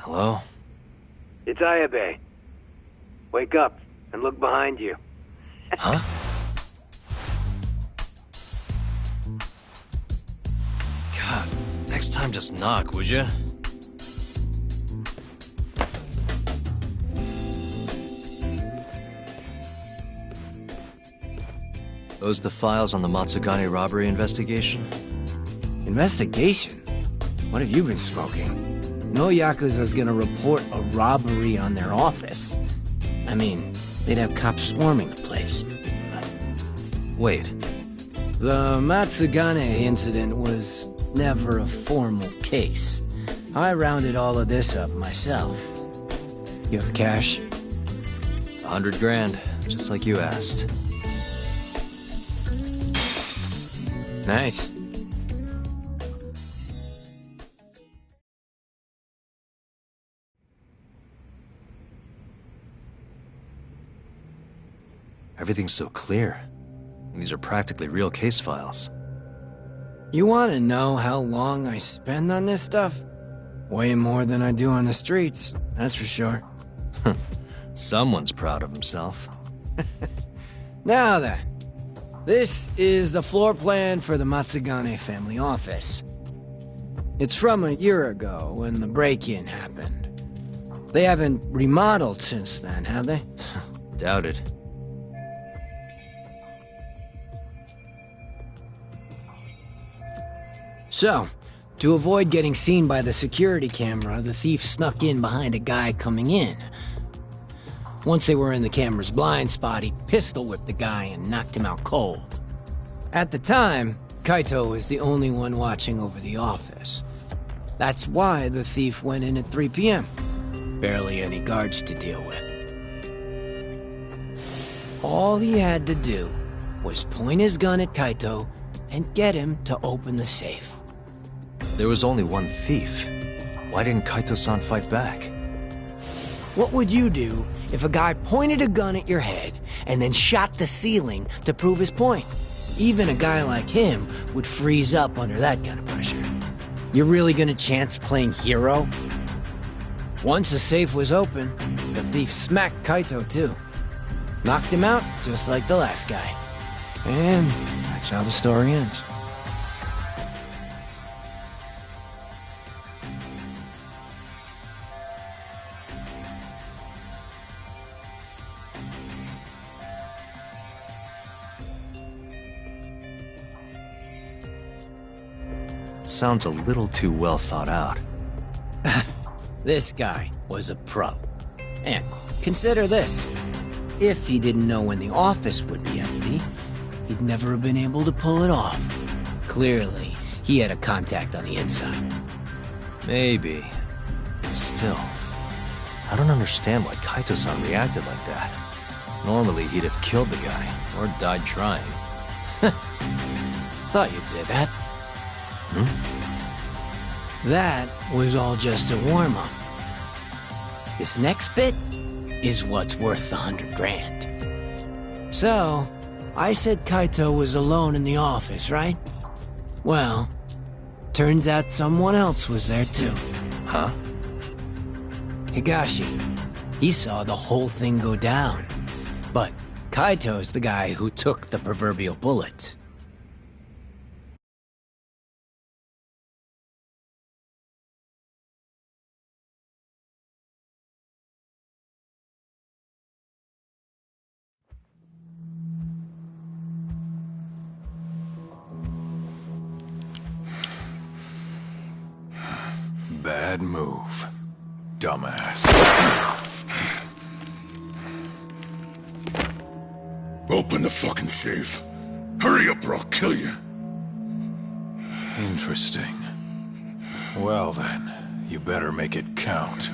Hello? It's Ayabe. Wake up and look behind you. Huh? God, next time just knock, would ya? Those the files on the Matsugane robbery investigation? Investigation? What have you been smoking? No Yakuza's gonna report a robbery on their office. I mean, they'd have cops swarming the place. Wait. The Matsugane incident was never a formal case. I rounded all of this up myself. You have cash? 100 grand, just like you asked. Nice. Everything's so clear. These are practically real case files. You want to know how long I spend on this stuff? Way more than I do on the streets, that's for sure. Someone's proud of himself. Now then, this is the floor plan for the Matsugane family office. It's from a year ago when the break-in happened. They haven't remodeled since then, have they? Doubt it. So, to avoid getting seen by the security camera, the thief snuck in behind a guy coming in. Once they were in the camera's blind spot, he pistol-whipped the guy and knocked him out cold. At the time, Kaito was the only one watching over the office. That's why the thief went in at 3 p.m. Barely any guards to deal with. All he had to do was point his gun at Kaito and get him to open the safe. There was only one thief. Why didn't Kaito-san fight back? What would you do if a guy pointed a gun at your head and then shot the ceiling to prove his point? Even a guy like him would freeze up under that kind of pressure. You're really gonna chance playing hero? Once the safe was open, the thief smacked Kaito too. Knocked him out just like the last guy. And that's how the story ends. Sounds a little too well thought out. This guy was a pro. And consider this. If he didn't know when the office would be empty, he'd never have been able to pull it off. Clearly, he had a contact on the inside. Maybe. But still, I don't understand why Kaito-san reacted like that. Normally, he'd have killed the guy, or died trying. Thought you'd say that. That was all just a warm-up. This next bit is what's worth the 100 grand. So, I said Kaito was alone in the office, right? Well, turns out someone else was there too. Huh? Higashi. He saw the whole thing go down. But Kaito's the guy who took the proverbial bullet. Bad move, dumbass. Open the fucking safe. Hurry up or I'll kill you. Interesting. Well then, you better make it count.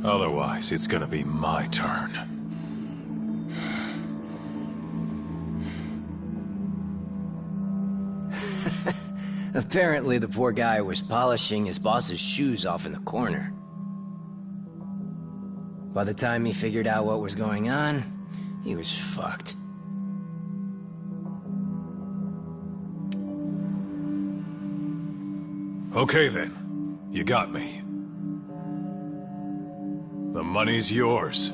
Otherwise, it's gonna be my turn. Apparently the poor guy was polishing his boss's shoes off in the corner. By the time he figured out what was going on, he was fucked. Okay then, you got me. The money's yours.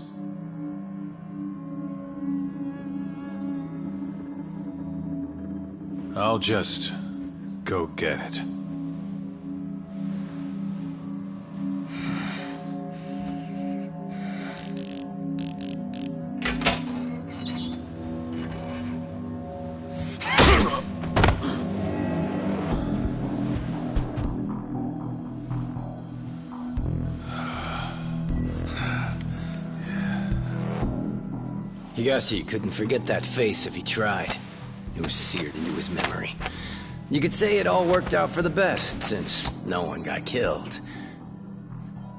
I'll just go get it. Higashi couldn't forget that face if he tried. It was seared into his memory. You could say it all worked out for the best, since no one got killed.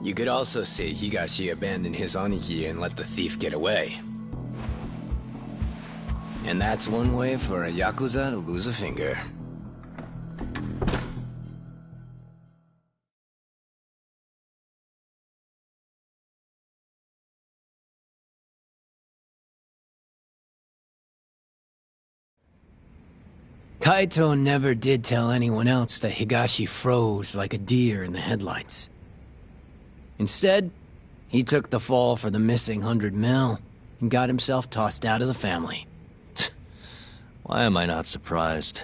You could also say Higashi abandoned his Onigi and let the thief get away. And that's one way for a Yakuza to lose a finger. Kaito never did tell anyone else that Higashi froze like a deer in the headlights. Instead, he took the fall for the missing 100 mil and got himself tossed out of the family. Why am I not surprised?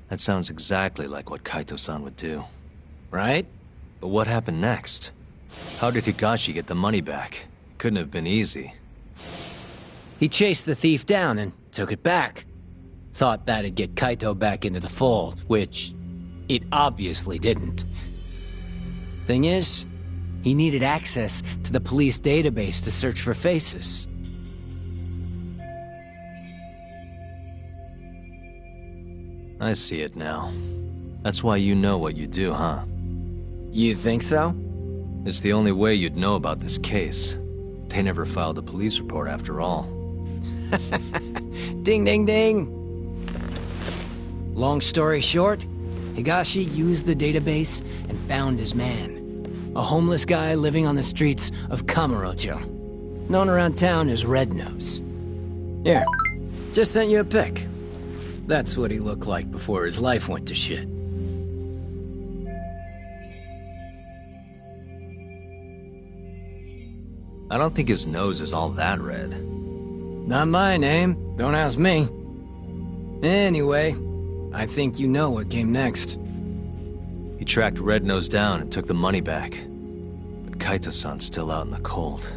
That sounds exactly like what Kaito-san would do. Right? But what happened next? How did Higashi get the money back? It couldn't have been easy. He chased the thief down and took it back. Thought that'd get Kaito back into the fold, which it obviously didn't. Thing is, he needed access to the police database to search for faces. I see it now. That's why you know what you do, huh? You think so? It's the only way you'd know about this case. They never filed a police report after all. Ding, ding, ding! Long story short, Higashi used the database and found his man. A homeless guy living on the streets of Kamurocho. Known around town as Red Nose. Here, just sent you a pic. That's what he looked like before his life went to shit. I don't think his nose is all that red. Not my name. Don't ask me. Anyway, I think you know what came next. He tracked Red Nose down and took the money back. But Kaito-san's still out in the cold.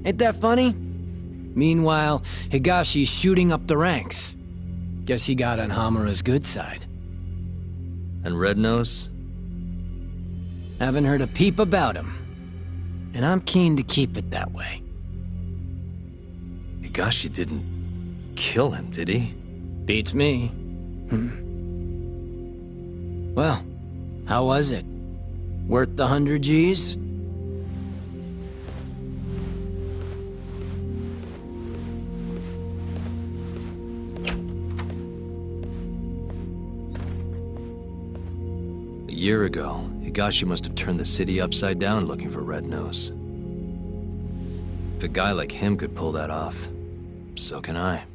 Ain't that funny? Meanwhile, Higashi's shooting up the ranks. Guess he got on Hamura's good side. And Red Nose? Haven't heard a peep about him. And I'm keen to keep it that way. Higashi didn't kill him, did he? Beats me. Well, how was it? Worth the 100 G's? A year ago, Higashi must have turned the city upside down looking for Red Nose. If a guy like him could pull that off, so can I.